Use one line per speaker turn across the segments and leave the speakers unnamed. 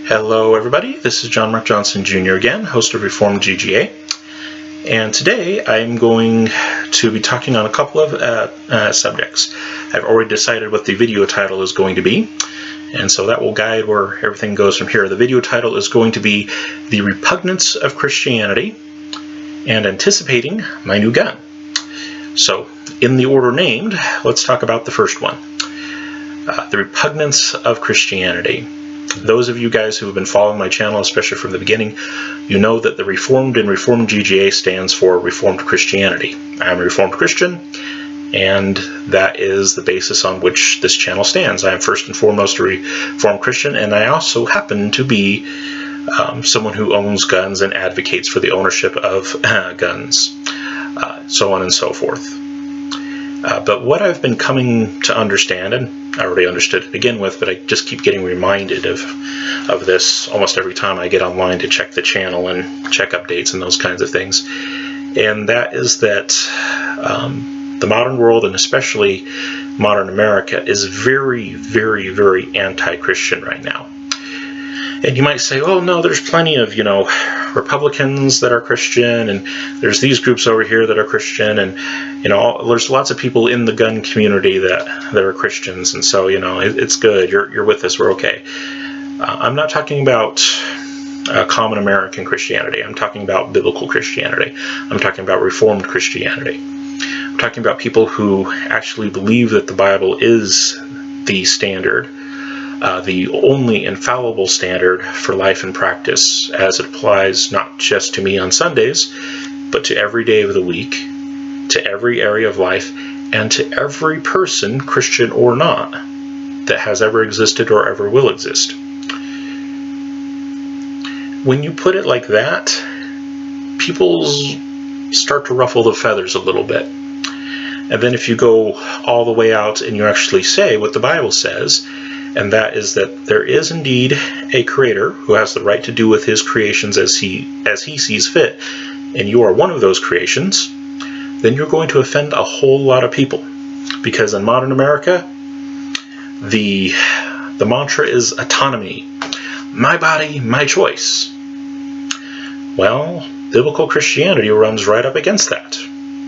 Hello everybody, this is John Mark Johnson Jr. again, host of Reformed GGA, and today I'm going to be talking on a couple of subjects. I've already decided what the video title is going to be, and so that will guide where everything goes from here. The video title is going to be The Repugnance of Christianity and Anticipating My New Gun. So, in the order named, let's talk about the first one. The Repugnance of Christianity. Those of you guys who have been following my channel, especially from the beginning, you know that the Reformed in Reformed GGA stands for Reformed Christianity. I'm a Reformed Christian, and that is the basis on which this channel stands. I am first and foremost a Reformed Christian, and I also happen to be someone who owns guns and advocates for the ownership of guns, so on and so forth. But what I've been coming to understand, and I already understood to begin with, but I just keep getting reminded of this almost every time I get online to check the channel and check updates and those kinds of things, and that is that the modern world, and especially modern America, is very, very, very anti-Christian right now. And you might say, oh no, there's plenty of, Republicans that are Christian, and there's these groups over here that are Christian, and, there's lots of people in the gun community that are Christians, and so, it's good, you're with us, we're okay. I'm not talking about common American Christianity. I'm talking about biblical Christianity. I'm talking about Reformed Christianity. I'm talking about people who actually believe that the Bible is the standard, the only infallible standard for life and practice, as it applies not just to me on Sundays, but to every day of the week, to every area of life, and to every person, Christian or not, that has ever existed or ever will exist. When you put it like that, people start to ruffle the feathers a little bit. And then if you go all the way out and you actually say what the Bible says, and that is that there is indeed a creator who has the right to do with his creations as he sees fit, and you are one of those creations, then you're going to offend a whole lot of people. Because in modern America, the mantra is autonomy. My body, my choice. Well, biblical Christianity runs right up against that.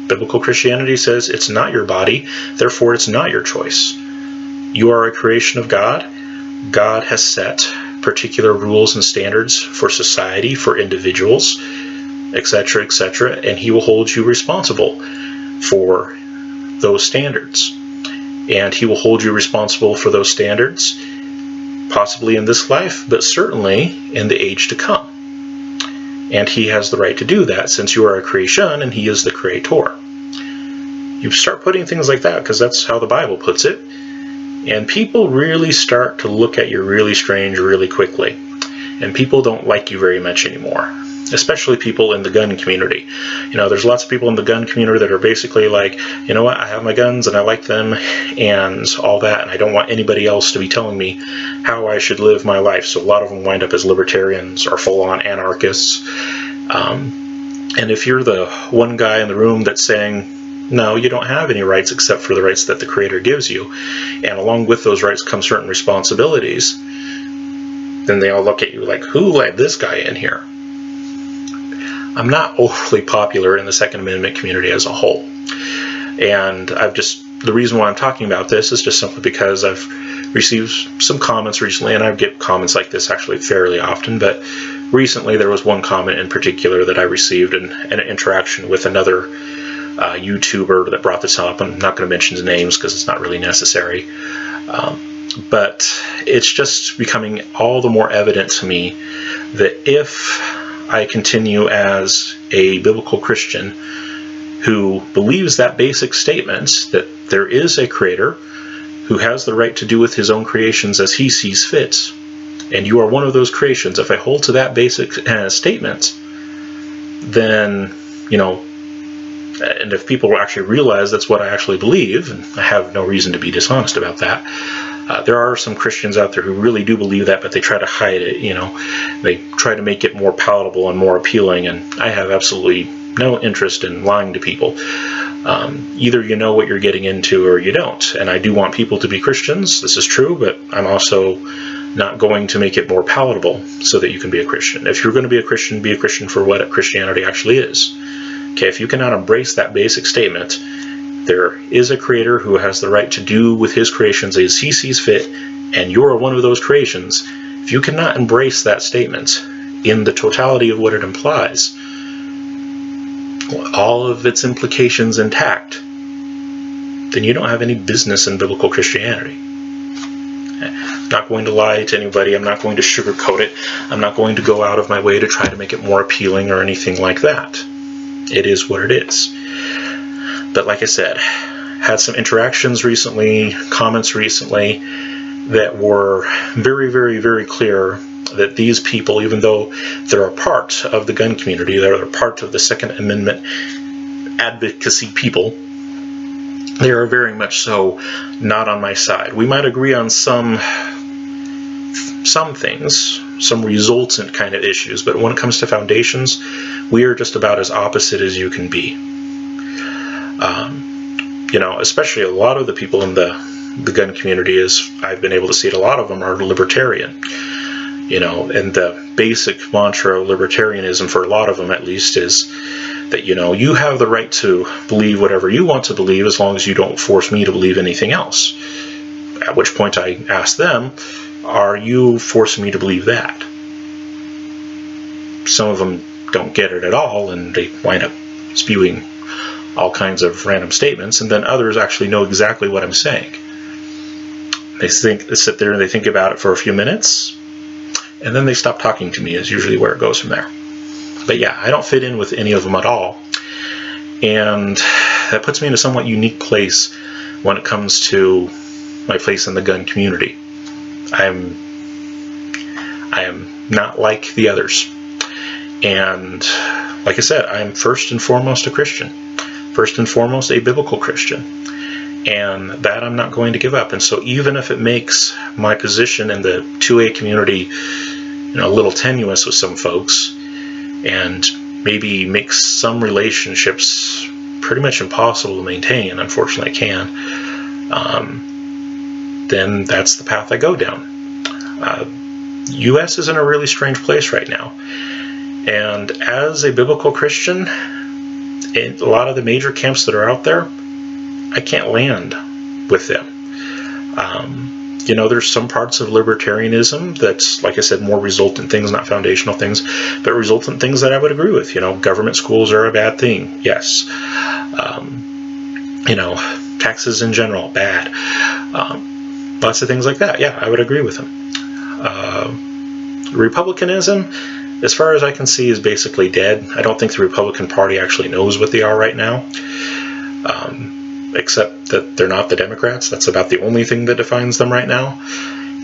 Biblical Christianity says it's not your body, therefore it's not your choice. You are a creation of God. God has set particular rules and standards for society, for individuals, etc., etc., and He will hold you responsible for those standards. And He will hold you responsible for those standards, possibly in this life, but certainly in the age to come. And He has the right to do that, since you are a creation and He is the creator. You start putting things like that, because that's how the Bible puts it, and people really start to look at you really strange really quickly. And people don't like you very much anymore. Especially people in the gun community. There's lots of people in the gun community that are basically like, you know what, I have my guns and I like them and all that, and I don't want anybody else to be telling me how I should live my life. So a lot of them wind up as libertarians or full-on anarchists. And if you're the one guy in the room that's saying, no, you don't have any rights except for the rights that the Creator gives you, and along with those rights come certain responsibilities, then they all look at you like, who let this guy in here? I'm not overly popular in the Second Amendment community as a whole, and the reason why I'm talking about this is just simply because I've received some comments recently, and I get comments like this actually fairly often, but recently there was one comment in particular that I received in an interaction with another YouTuber that brought this up. I'm not going to mention his names because it's not really necessary, but it's just becoming all the more evident to me that if I continue as a biblical Christian who believes that basic statement, that there is a creator who has the right to do with his own creations as he sees fit, and you are one of those creations, if I hold to that basic statement, then, and if people actually realize that's what I actually believe, and I have no reason to be dishonest about that, there are some Christians out there who really do believe that, but they try to hide it, they try to make it more palatable and more appealing, and I have absolutely no interest in lying to people. Either you know what you're getting into or you don't, and I do want people to be Christians, this is true, but I'm also not going to make it more palatable so that you can be a Christian. If you're going to be a Christian for what Christianity actually is. Okay, if you cannot embrace that basic statement, there is a creator who has the right to do with his creations as he sees fit, and you're one of those creations. If you cannot embrace that statement in the totality of what it implies, all of its implications intact, then you don't have any business in biblical Christianity. I'm not going to lie to anybody. I'm not going to sugarcoat it. I'm not going to go out of my way to try to make it more appealing or anything like that. It is what it is. But like I said, had some interactions recently, comments recently, that were very, very, very clear that these people, even though they're a part of the gun community, they're a part of the Second Amendment advocacy people, they are very much so not on my side. We might agree on some things, some resultant kind of issues, but when it comes to foundations, we are just about as opposite as you can be. Especially a lot of the people in the gun community, as I've been able to see it, a lot of them are libertarian. And the basic mantra of libertarianism, for a lot of them at least, is that, you have the right to believe whatever you want to believe as long as you don't force me to believe anything else. At which point I ask them, are you forcing me to believe that? Some of them don't get it at all, and they wind up spewing all kinds of random statements, and then others actually know exactly what I'm saying. They sit there and they think about it for a few minutes, and then they stop talking to me, is usually where it goes from there. But yeah, I don't fit in with any of them at all. And that puts me in a somewhat unique place when it comes to my place in the gun community. I am not like the others. And like I said, I am first and foremost a Christian. First and foremost a biblical Christian. And that I'm not going to give up. And so even if it makes my position in the 2A community a little tenuous with some folks, and maybe makes some relationships pretty much impossible to maintain, unfortunately I can, then that's the path I go down. U.S. is in a really strange place right now. And as a biblical Christian, in a lot of the major camps that are out there, I can't land with them. There's some parts of libertarianism that's, like I said, more resultant things, not foundational things, but resultant things that I would agree with. Government schools are a bad thing. Yes. Taxes in general, bad. Lots of things like that. Yeah, I would agree with them. Republicanism, as far as I can see, is basically dead. I don't think the Republican Party actually knows what they are right now. Except that they're not the Democrats. That's about the only thing that defines them right now.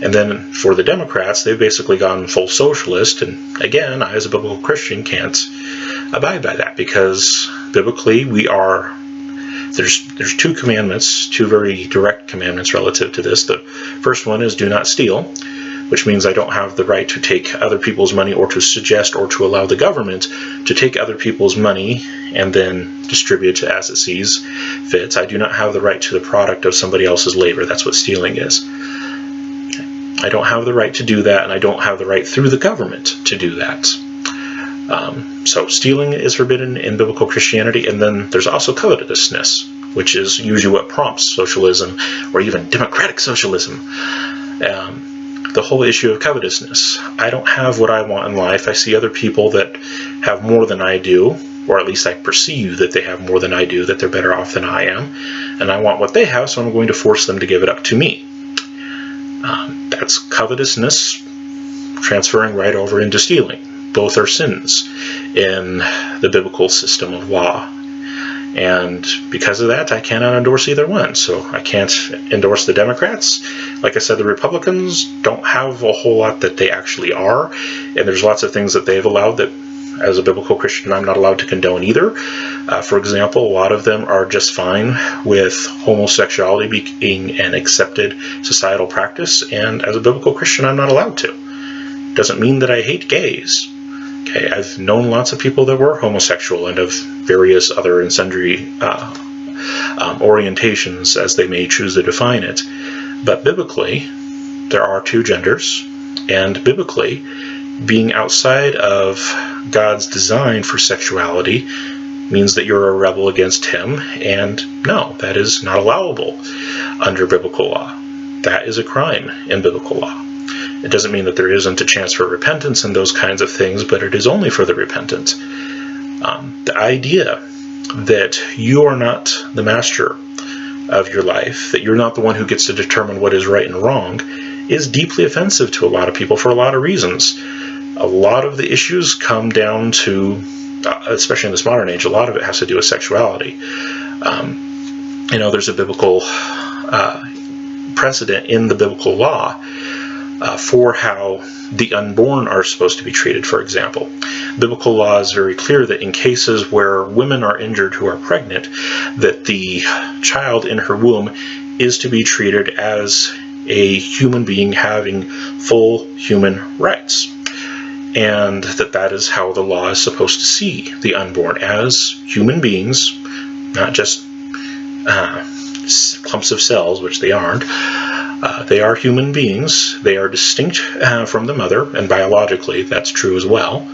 And then for the Democrats, they've basically gone full socialist. And again, I as a biblical Christian can't abide by that, because biblically there's two commandments, two very direct commandments relative to this. The first one is do not steal, which means I don't have the right to take other people's money or to suggest or to allow the government to take other people's money and then distribute it as it sees fit. I do not have the right to the product of somebody else's labor. That's what stealing is. I don't have the right to do that, and I don't have the right through the government to do that. So stealing is forbidden in biblical Christianity, and then there's also covetousness, which is usually what prompts socialism or even democratic socialism. The whole issue of covetousness. I don't have what I want in life. I see other people that have more than I do, or at least I perceive that they have more than I do, that they're better off than I am, and I want what they have, so I'm going to force them to give it up to me. That's covetousness transferring right over into stealing. Both are sins in the biblical system of law. And because of that, I cannot endorse either one. So I can't endorse the Democrats. Like I said, the Republicans don't have a whole lot that they actually are. And there's lots of things that they've allowed that, as a biblical Christian, I'm not allowed to condone either. For example, a lot of them are just fine with homosexuality being an accepted societal practice. And as a biblical Christian, I'm not allowed to. Doesn't mean that I hate gays. Okay, I've known lots of people that were homosexual and of various other and sundry orientations, as they may choose to define it. But biblically, there are two genders. And biblically, being outside of God's design for sexuality means that you're a rebel against him, and no, that is not allowable under biblical law. That is a crime in biblical law. It doesn't mean that there isn't a chance for repentance and those kinds of things, but it is only for the repentant. The idea that you are not the master of your life, that you're not the one who gets to determine what is right and wrong, is deeply offensive to a lot of people for a lot of reasons. A lot of the issues come down to, especially in this modern age, a lot of it has to do with sexuality. There's a biblical precedent in the biblical law for how the unborn are supposed to be treated, for example. Biblical law is very clear that in cases where women are injured who are pregnant, that the child in her womb is to be treated as a human being having full human rights. And that is how the law is supposed to see the unborn, as human beings, not just clumps of cells, which they aren't. They are human beings. They are distinct from the mother, and biologically that's true as well.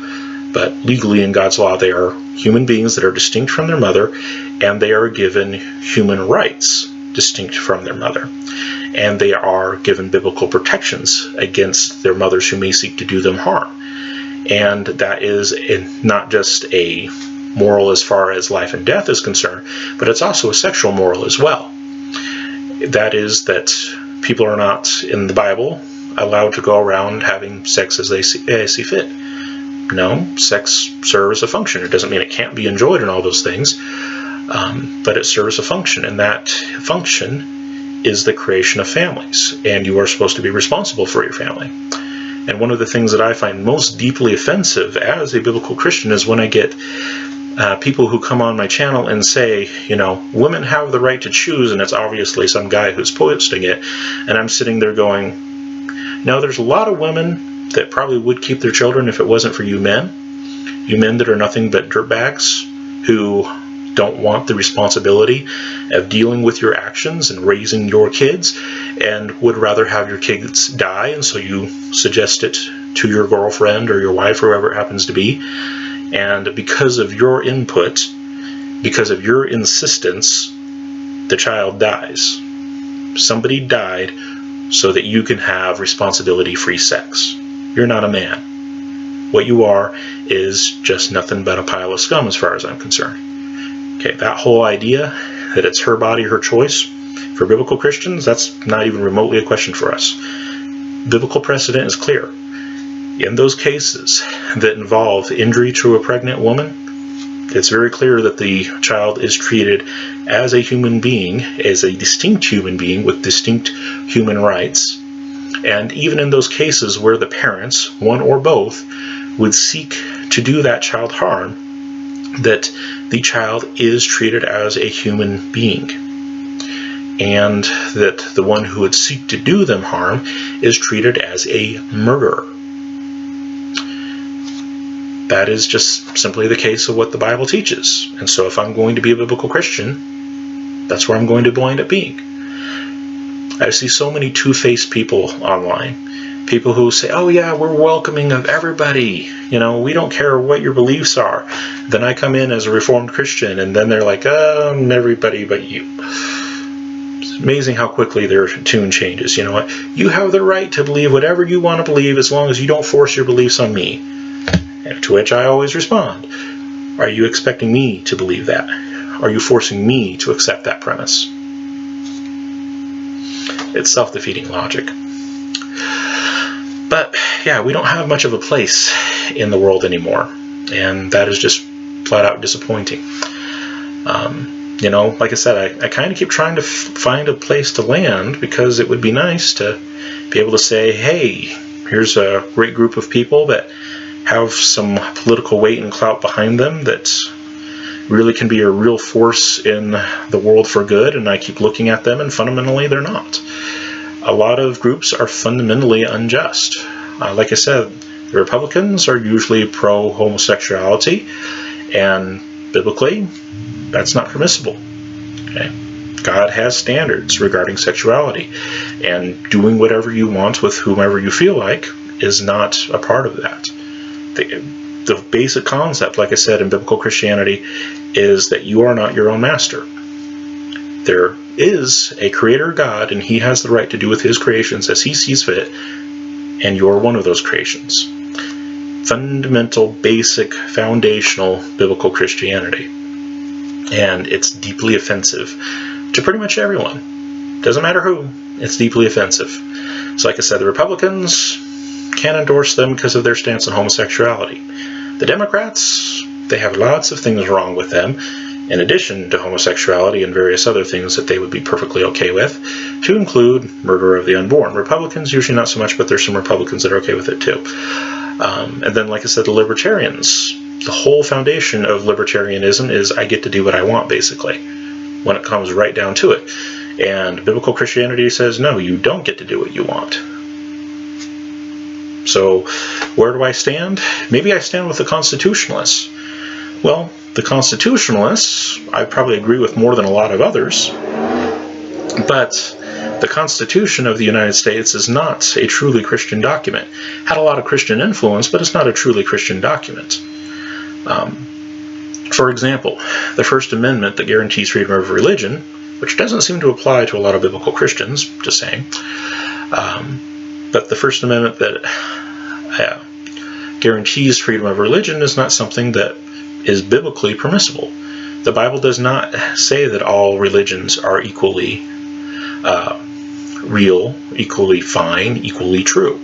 But legally in God's law, they are human beings that are distinct from their mother, and they are given human rights distinct from their mother. And they are given biblical protections against their mothers who may seek to do them harm. And that is not just a moral as far as life and death is concerned, but it's also a sexual moral as well. That is that people are not, in the Bible, allowed to go around having sex as they see fit. No, sex serves a function. It doesn't mean it can't be enjoyed and all those things, but it serves a function, and that function is the creation of families, and you are supposed to be responsible for your family. And one of the things that I find most deeply offensive as a biblical Christian is when I get people who come on my channel and say, women have the right to choose, and it's obviously some guy who's posting it, and I'm sitting there going, there's a lot of women that probably would keep their children if it wasn't for you men that are nothing but dirtbags who don't want the responsibility of dealing with your actions and raising your kids, and would rather have your kids die, and so you suggest it to your girlfriend or your wife or whoever it happens to be. And because of your input, because of your insistence, the child dies. Somebody died so that you can have responsibility-free sex. You're not a man. What you are is just nothing but a pile of scum as far as I'm concerned. Okay, that whole idea that it's her body, her choice, for biblical Christians, that's not even remotely a question for us. Biblical precedent is clear. In those cases that involve injury to a pregnant woman, it's very clear that the child is treated as a human being, as a distinct human being with distinct human rights. And even in those cases where the parents, one or both, would seek to do that child harm, that the child is treated as a human being. And that the one who would seek to do them harm is treated as a murderer. That is just simply the case of what the Bible teaches. And so if I'm going to be a biblical Christian, that's where I'm going to wind up being. I see so many two-faced people online. People who say, oh yeah, we're welcoming of everybody. We don't care what your beliefs are. Then I come in as a Reformed Christian, and then they're like, everybody but you. It's amazing how quickly their tune changes. You know what? You have the right to believe whatever you want to believe as long as you don't force your beliefs on me. To which I always respond, are you expecting me to believe that? Are you forcing me to accept that premise? It's self-defeating logic. But yeah, we don't have much of a place in the world anymore, and that is just flat out disappointing. Like I said, I kind of keep trying to find a place to land, because it would be nice to be able to say, hey, here's a great group of people that have some political weight and clout behind them that really can be a real force in the world for good, and I keep looking at them, and fundamentally they're not. A lot of groups are fundamentally unjust. Like I said, the Republicans are usually pro-homosexuality, and biblically, that's not permissible. Okay? God has standards regarding sexuality, and doing whatever you want with whomever you feel like is not a part of that. The basic concept, like I said, in biblical Christianity is that you are not your own master. There is a creator God, and he has the right to do with his creations as he sees fit, and you're one of those creations. Fundamental, basic, foundational biblical Christianity. And it's deeply offensive to pretty much everyone. Doesn't matter who, it's deeply offensive. So like I said, the Republicans can't endorse them because of their stance on homosexuality. The Democrats, they have lots of things wrong with them, in addition to homosexuality and various other things that they would be perfectly okay with, to include murder of the unborn. Republicans, usually not so much, but there's some Republicans that are okay with it too. And then, like I said, the Libertarians. The whole foundation of libertarianism is I get to do what I want, basically, when it comes right down to it. And biblical Christianity says, no, you don't get to do what you want. So, where do I stand? Maybe I stand with the Constitutionalists. Well, the Constitutionalists, I probably agree with more than a lot of others, but the Constitution of the United States is not a truly Christian document. Had a lot of Christian influence, but it's not a truly Christian document. For example, the First Amendment that guarantees freedom of religion, which doesn't seem to apply to a lot of biblical Christians, just saying, but the First Amendment that guarantees freedom of religion is not something that is biblically permissible. The Bible does not say that all religions are equally real, equally fine, equally true.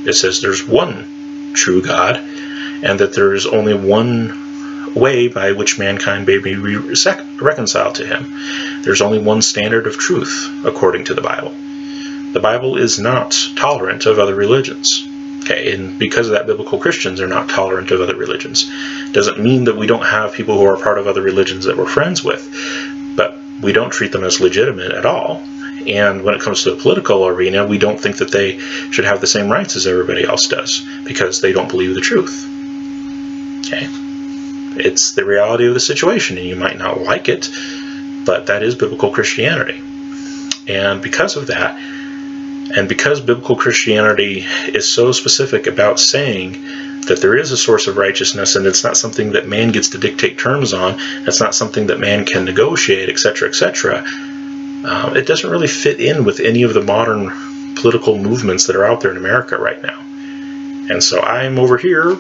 It says there's one true God, and that there is only one way by which mankind may be reconciled to him. There's only one standard of truth, according to the Bible. The Bible is not tolerant of other religions. Okay, and because of that, biblical Christians are not tolerant of other religions. Doesn't mean that we don't have people who are part of other religions that we're friends with, but we don't treat them as legitimate at all. And when it comes to the political arena, we don't think that they should have the same rights as everybody else does, because they don't believe the truth. Okay? It's the reality of the situation, and you might not like it, but that is biblical Christianity. And because of that, and because biblical Christianity is so specific about saying that there is a source of righteousness, and it's not something that man gets to dictate terms on, it's not something that man can negotiate, etc., etc., it doesn't really fit in with any of the modern political movements that are out there in America right now. And so I'm over here,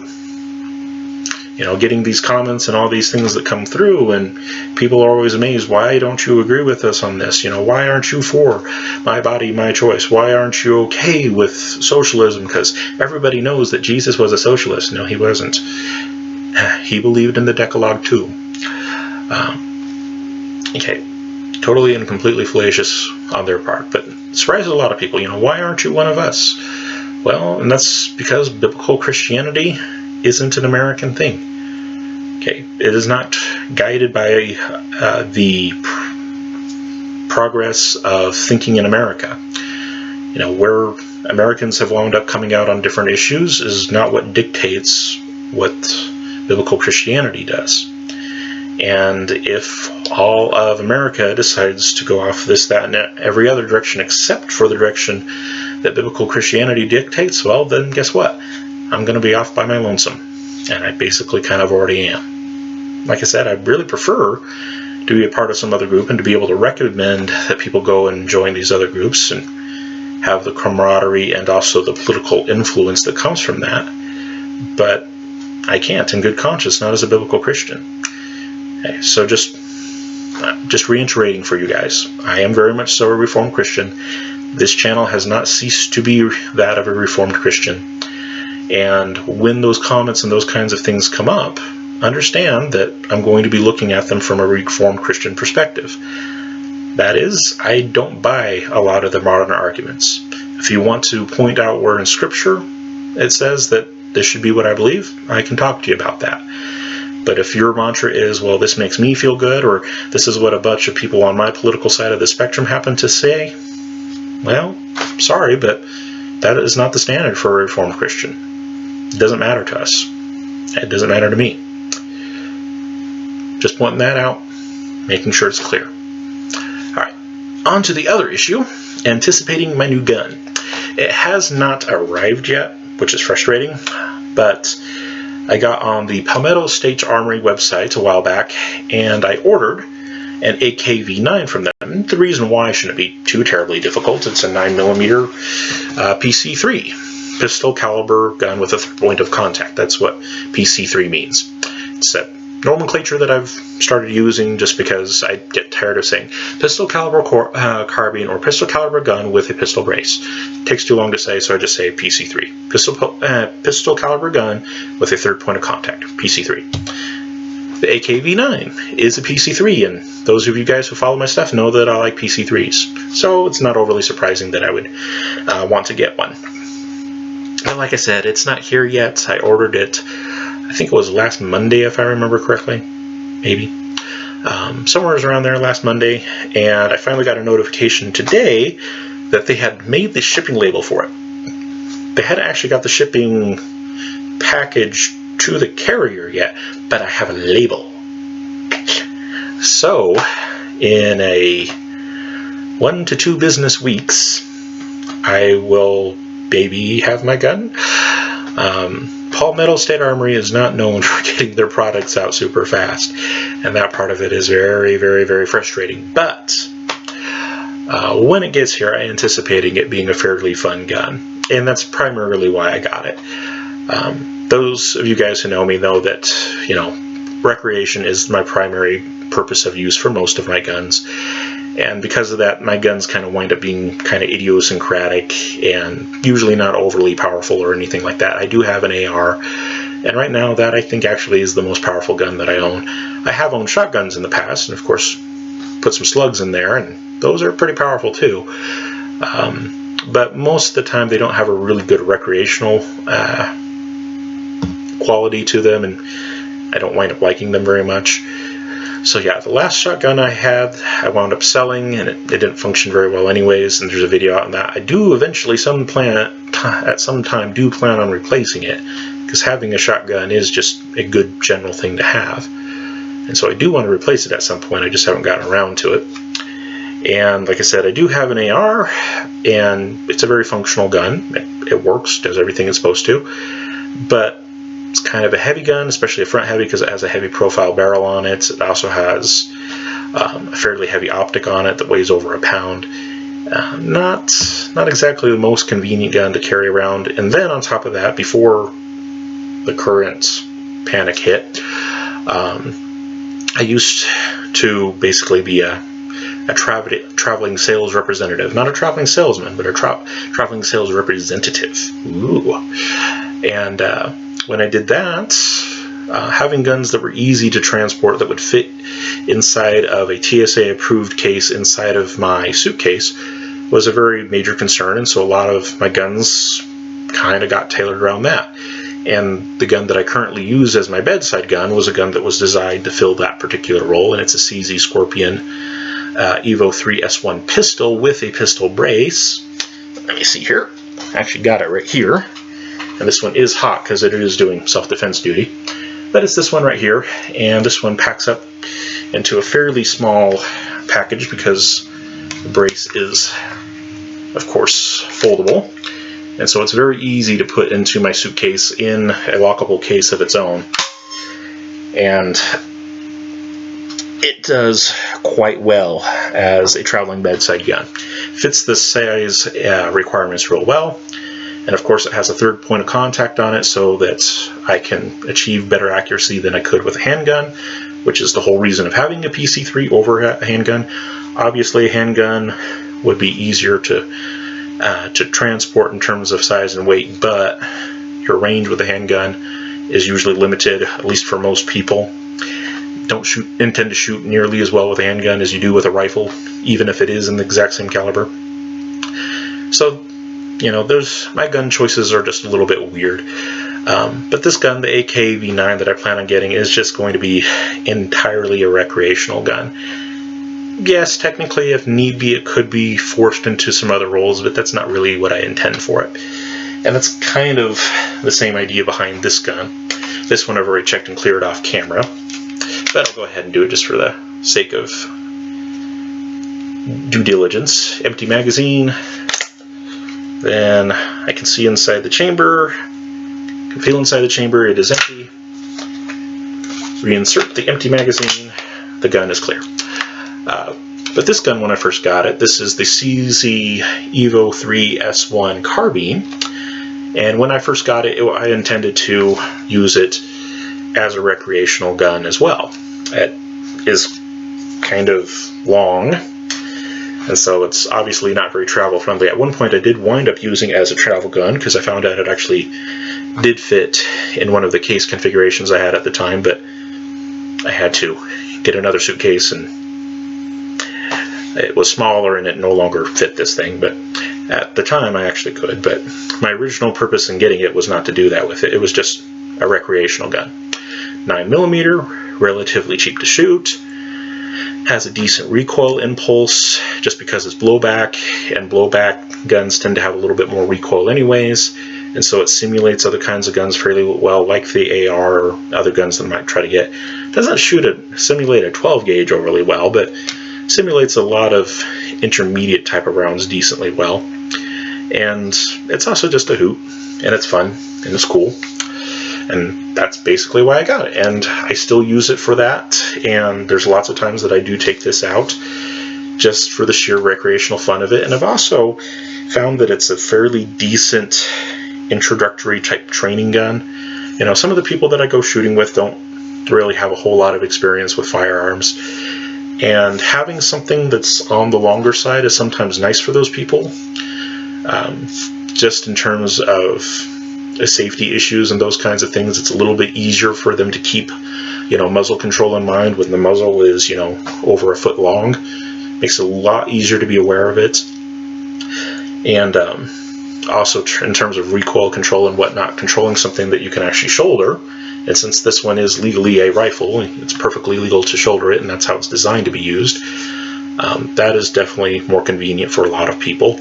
getting these comments and all these things that come through, and people are always amazed, why don't you agree with us on this? Why aren't you for my body, my choice? Why aren't you okay with socialism? Because everybody knows that Jesus was a socialist. No, he wasn't. He believed in the Decalogue too. Okay, totally and completely fallacious on their part, but it surprises a lot of people. Why aren't you one of us? Well, and that's because biblical Christianity isn't an American thing. Okay, it is not guided by the progress of thinking in America. Where Americans have wound up coming out on different issues is not what dictates what biblical Christianity does. And if all of America decides to go off this, that, and every other direction except for the direction that biblical Christianity dictates, well, then guess what? I'm going to be off by my lonesome. And I basically kind of already am. Like I said, I'd really prefer to be a part of some other group and to be able to recommend that people go and join these other groups and have the camaraderie and also the political influence that comes from that. But I can't in good conscience, not as a biblical Christian. Okay, so just reiterating for you guys, I am very much so a Reformed Christian. This channel has not ceased to be that of a Reformed Christian. And when those comments and those kinds of things come up, understand that I'm going to be looking at them from a Reformed Christian perspective. That is, I don't buy a lot of the modern arguments. If you want to point out where in Scripture it says that this should be what I believe, I can talk to you about that. But if your mantra is, well, this makes me feel good, or this is what a bunch of people on my political side of the spectrum happen to say, well, sorry, but that is not the standard for a Reformed Christian. It doesn't matter to us. It doesn't matter to me. Just pointing that out, making sure it's clear. Alright, on to the other issue, anticipating my new gun. It has not arrived yet, which is frustrating. But I got on the Palmetto State Armory website a while back, and I ordered an AKV9 from them. The reason why shouldn't be too terribly difficult. It's a 9mm PC3, pistol caliber gun with a point of contact. That's what PC3 means. It's a nomenclature that I've started using just because I get tired of saying pistol caliber carbine or pistol caliber gun with a pistol brace. It takes too long to say, so I just say PC3. Pistol caliber gun with a third point of contact, PC3. The AKV9 is a PC3, and those of you guys who follow my stuff know that I like PC3s. So it's not overly surprising that I would want to get one. And like I said, it's not here yet. I ordered it, I think it was last Monday, if I remember correctly. Maybe. Somewhere around there last Monday. And I finally got a notification today that they had made the shipping label for it. They hadn't actually got the shipping package to the carrier yet, but I have a label. So, in a 1 to 2 business weeks, I will maybe have my gun. Palmetto State Armory is not known for getting their products out super fast, and that part of it is very, very, very frustrating. But when it gets here, I'm anticipating it being a fairly fun gun, and that's primarily why I got it. Those of you guys who know me know that, you know, recreation is my primary purpose of use for most of my guns. And because of that, my guns kind of wind up being kind of idiosyncratic and usually not overly powerful or anything like that. I do have an AR, and right now that I think actually is the most powerful gun that I own. I have owned shotguns in the past, and of course put some slugs in there, and those are pretty powerful too. But most of the time they don't have a really good recreational quality to them, and I don't wind up liking them very much. So yeah, the last shotgun I had, I wound up selling, and it didn't function very well anyways, and there's a video out on that. I do eventually at some time plan on replacing it, because having a shotgun is just a good general thing to have. And so I do want to replace it at some point, I just haven't gotten around to it. And like I said, I do have an AR, and it's a very functional gun. It works, does everything it's supposed to, but it's kind of a heavy gun, especially a front heavy, because it has a heavy profile barrel on it. It also has a fairly heavy optic on it that weighs over a pound. Not exactly the most convenient gun to carry around. And then on top of that, before the current panic hit, I used to basically be a traveling sales representative. Not a traveling salesman, but a traveling sales representative. Ooh. And when I did that, having guns that were easy to transport, that would fit inside of a TSA approved case inside of my suitcase, was a very major concern, and so a lot of my guns kind of got tailored around that. And the gun that I currently use as my bedside gun was a gun that was designed to fill that particular role, and it's a CZ Scorpion Evo 3 S1 pistol with a pistol brace. Let me see here. I actually got it right here. And this one is hot because it is doing self-defense duty. But it's this one right here, and this one packs up into a fairly small package because the brace is, of course, foldable. And so it's very easy to put into my suitcase in a lockable case of its own. And it does quite well as a traveling bedside gun. Fits the size requirements real well. And of course it has a third point of contact on it so that I can achieve better accuracy than I could with a handgun, which is the whole reason of having a PC3 over a handgun. Obviously a handgun would be easier to transport in terms of size and weight, but your range with a handgun is usually limited, at least for most people. Don't intend to shoot nearly as well with a handgun as you do with a rifle, even if it is in the exact same caliber. So, you know, my gun choices are just a little bit weird. But this gun, the AKV9 that I plan on getting, is just going to be entirely a recreational gun. Yes, technically, if need be, it could be forced into some other roles, but that's not really what I intend for it. And that's kind of the same idea behind this gun. This one I've already checked and cleared off camera, but I'll go ahead and do it just for the sake of due diligence. Empty magazine. Then I can see inside the chamber, can feel inside the chamber, it is empty. Reinsert the empty magazine, the gun is clear. But this gun, when I first got it, this is the CZ Evo 3 S1 carbine. And when I first got it, I intended to use it as a recreational gun as well. It is kind of long, and so it's obviously not very travel friendly. At one point I did wind up using it as a travel gun because I found out it actually did fit in one of the case configurations I had at the time, but I had to get another suitcase and it was smaller and it no longer fit this thing. But at the time I actually could, but my original purpose in getting it was not to do that with it. It was just a recreational gun. 9mm, relatively cheap to shoot, has a decent recoil impulse just because it's blowback, and blowback guns tend to have a little bit more recoil anyways, and so it simulates other kinds of guns fairly well, like the AR or other guns that I might try to get. It doesn't simulate a 12 gauge overly well, but simulates a lot of intermediate type of rounds decently well. And it's also just a hoot, and it's fun, and it's cool. And that's basically why I got it. And I still use it for that, and there's lots of times that I do take this out just for the sheer recreational fun of it. And I've also found that it's a fairly decent introductory type training gun. You know, some of the people that I go shooting with don't really have a whole lot of experience with firearms, and having something that's on the longer side is sometimes nice for those people, just in terms of safety issues and those kinds of things. It's a little bit easier for them to keep, you know, muzzle control in mind when the muzzle is, you know, over a foot long. Makes it a lot easier to be aware of it. And also in terms of recoil control and whatnot, controlling something that you can actually shoulder. And since this one is legally a rifle, it's perfectly legal to shoulder it, and that's how it's designed to be used. That is definitely more convenient for a lot of people.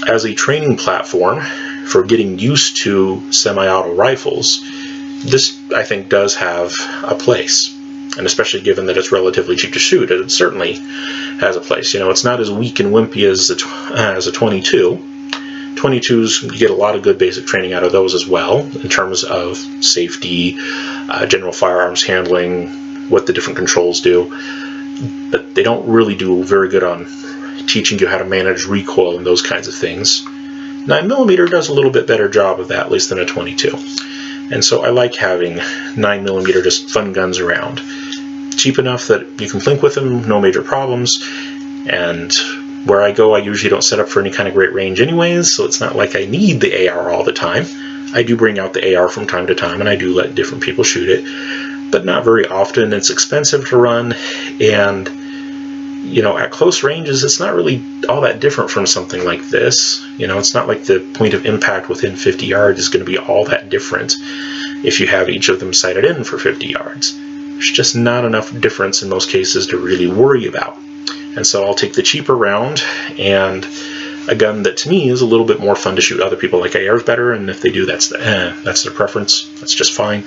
As a training platform for getting used to semi-auto rifles, this, I think, does have a place. And especially given that it's relatively cheap to shoot, it certainly has a place. You know, it's not as weak and wimpy as a 22. 22s, you get a lot of good basic training out of those as well, in terms of safety, general firearms handling, what the different controls do. But they don't really do very good on teaching you how to manage recoil and those kinds of things. 9mm does a little bit better job of that, at least, than a 22. And so I like having 9mm just fun guns around. Cheap enough that you can plink with them, no major problems, and where I go I usually don't set up for any kind of great range anyways, so it's not like I need the AR all the time. I do bring out the AR from time to time, and I do let different people shoot it, but not very often. It's expensive to run, and you know, at close ranges it's not really all that different from something like this. You know, it's not like the point of impact within 50 yards is going to be all that different if you have each of them sighted in for 50 yards. There's just not enough difference in most cases to really worry about. And so I'll take the cheaper round, and a gun that to me is a little bit more fun to shoot. Other people like ARs better, and if they do, that's their preference. That's just fine.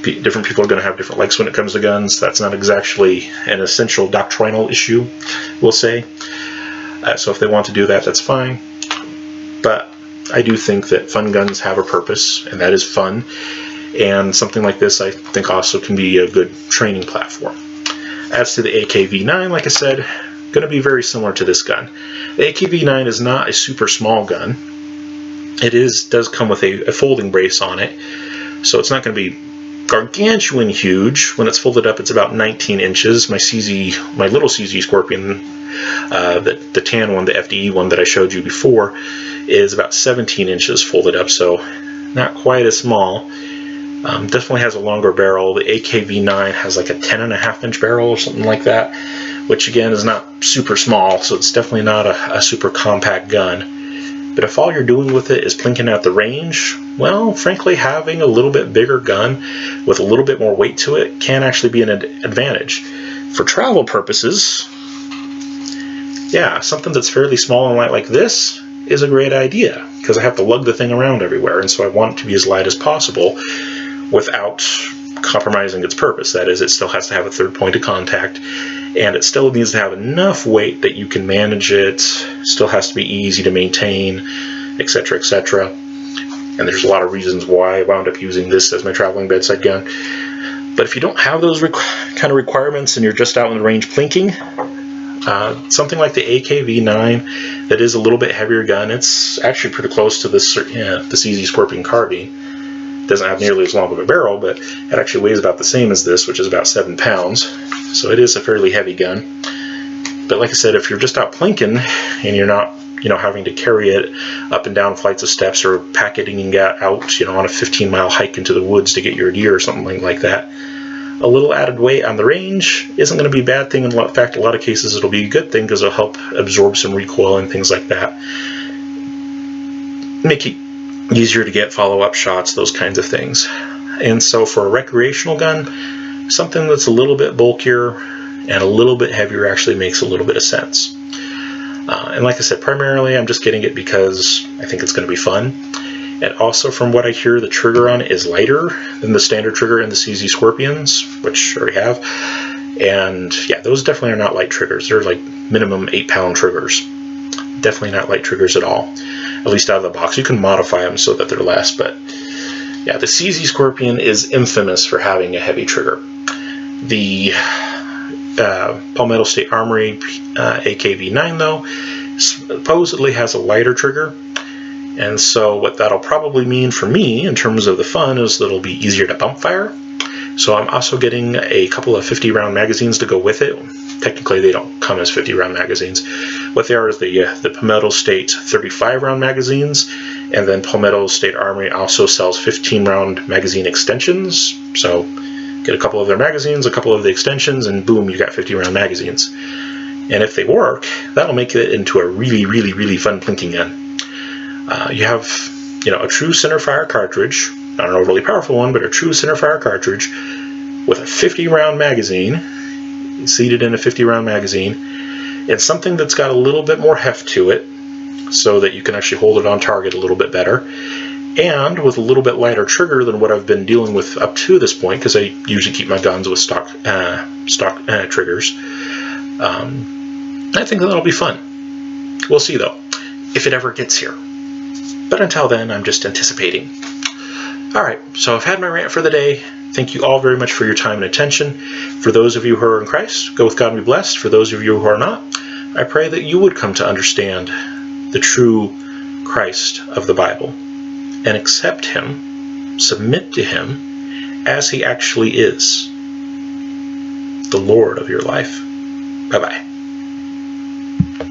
Different people are going to have different likes when it comes to guns. That's not exactly an essential doctrinal issue, we'll say. So if they want to do that, that's fine. But I do think that fun guns have a purpose, and that is fun. And something like this, I think, also can be a good training platform. As to the AKV9, like I said, going to be very similar to this gun. The AKV9 is not a super small gun. It does come with a folding brace on it, so it's not going to be gargantuan huge. When it's folded up, it's about 19 inches. My little CZ Scorpion, the tan one, the FDE one that I showed you before, is about 17 inches folded up, so not quite as small. Definitely has a longer barrel. The AKV9 has like a 10.5 inch barrel or something like that, which again is not super small, so it's definitely not a super compact gun. But if all you're doing with it is plinking at the range, well, frankly, having a little bit bigger gun with a little bit more weight to it can actually be an advantage. For travel purposes, yeah, something that's fairly small and light like this is a great idea, because I have to lug the thing around everywhere, and so I want it to be as light as possible without compromising its purpose. That is, it still has to have a third point of contact, and it still needs to have enough weight that you can manage it, still has to be easy to maintain, etc., etc. And there's a lot of reasons why I wound up using this as my traveling bedside gun. But if you don't have those kind of requirements and you're just out in the range plinking, something like the AKV-9 that is a little bit heavier gun, it's actually pretty close to this CZ Scorpion carbine. It doesn't have nearly as long of a barrel, but it actually weighs about the same as this, which is about 7 pounds. So it is a fairly heavy gun. But like I said, if you're just out plinking and you're not having to carry it up and down flights of steps or packeting it out, on a 15-mile hike into the woods to get your deer or something like that, a little added weight on the range isn't going to be a bad thing. In fact, a lot of cases it'll be a good thing because it'll help absorb some recoil and things like that. Make it easier to get follow-up shots, those kinds of things. And so for a recreational gun, something that's a little bit bulkier and a little bit heavier actually makes a little bit of sense. And like I said, primarily I'm just getting it because I think it's going to be fun. And also, from what I hear, the trigger on it is lighter than the standard trigger in the CZ Scorpions, which I already have. And yeah, those definitely are not light triggers. They're like minimum 8-pound triggers. Definitely not light triggers at all, at least out of the box. You can modify them so that they're less, but yeah, the CZ Scorpion is infamous for having a heavy trigger. The Palmetto State Armory AKV-9, though, supposedly has a lighter trigger. And so what that'll probably mean for me in terms of the fun is that it'll be easier to bump fire. So I'm also getting a couple of 50-round magazines to go with it. Technically, they don't come as 50-round magazines. What they are is the Palmetto State 35-round magazines, and then Palmetto State Armory also sells 15-round magazine extensions. So get a couple of their magazines, a couple of the extensions, and boom, you got 50-round magazines. And if they work, that'll make it into a really, really, really fun plinking gun. You have, a true centerfire cartridge, not an overly powerful one, but a true centerfire cartridge with a 50-round magazine, seated in a 50-round magazine, and something that's got a little bit more heft to it, so that you can actually hold it on target a little bit better, and with a little bit lighter trigger than what I've been dealing with up to this point, because I usually keep my guns with stock triggers. I think that'll be fun. We'll see, though, if it ever gets here. But until then, I'm just anticipating. Alright, so I've had my rant for the day. Thank you all very much for your time and attention. For those of you who are in Christ, go with God and be blessed. For those of you who are not, I pray that you would come to understand the true Christ of the Bible and accept Him, submit to Him as He actually is, the Lord of your life. Bye-bye.